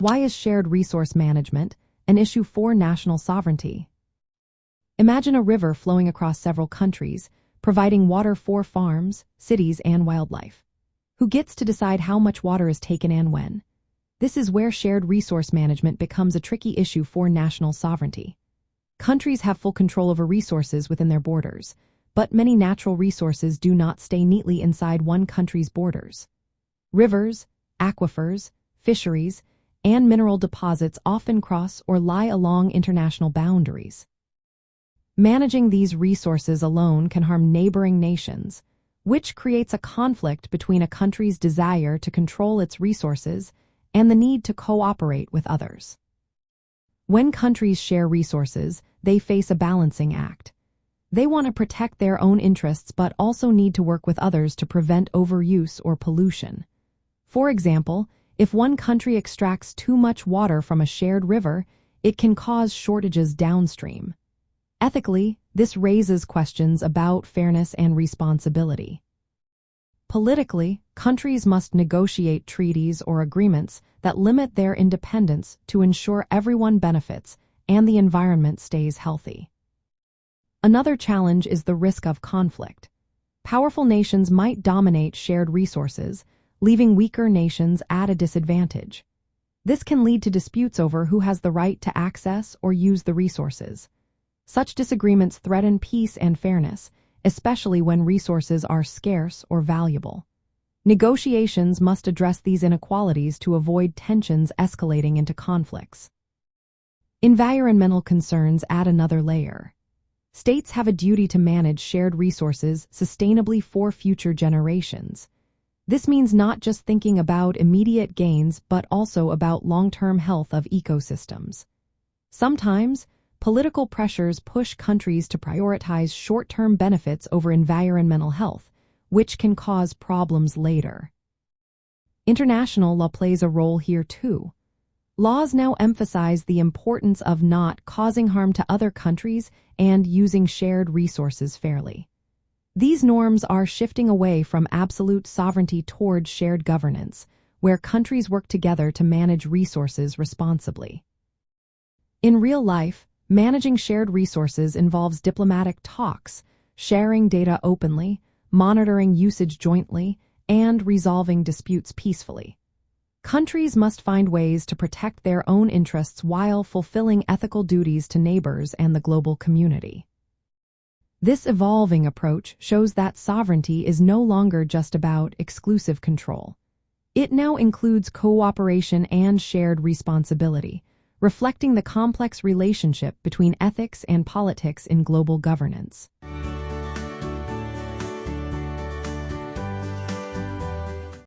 Why is shared resource management an issue for national sovereignty? Imagine a river flowing across several countries, providing water for farms, cities, and wildlife. Who gets to decide how much water is taken and when? This is where shared resource management becomes a tricky issue for national sovereignty. Countries have full control over resources within their borders, but many natural resources do not stay neatly inside one country's borders. Rivers, aquifers, fisheries, and mineral deposits often cross or lie along international boundaries. Managing these resources alone can harm neighboring nations, which creates a conflict between a country's desire to control its resources and the need to cooperate with others. When countries share resources, they face a balancing act. They want to protect their own interests but also need to work with others to prevent overuse or pollution. For example, if one country extracts too much water from a shared river, it can cause shortages downstream. Ethically, this raises questions about fairness and responsibility. Politically, countries must negotiate treaties or agreements that limit their independence to ensure everyone benefits and the environment stays healthy. Another challenge is the risk of conflict. Powerful nations might dominate shared resources, leaving weaker nations at a disadvantage. This can lead to disputes over who has the right to access or use the resources. Such disagreements threaten peace and fairness, especially when resources are scarce or valuable. Negotiations must address these inequalities to avoid tensions escalating into conflicts. Environmental concerns add another layer. States have a duty to manage shared resources sustainably for future generations. This means not just thinking about immediate gains but also about long-term health of ecosystems. Sometimes, political pressures push countries to prioritize short-term benefits over environmental health, which can cause problems later. International law plays a role here too. Laws now emphasize the importance of not causing harm to other countries and using shared resources fairly. These norms are shifting away from absolute sovereignty towards shared governance, where countries work together to manage resources responsibly. In real life, managing shared resources involves diplomatic talks, sharing data openly, monitoring usage jointly, and resolving disputes peacefully. Countries must find ways to protect their own interests while fulfilling ethical duties to neighbors and the global community. This evolving approach shows that sovereignty is no longer just about exclusive control. It now includes cooperation and shared responsibility, reflecting the complex relationship between ethics and politics in global governance.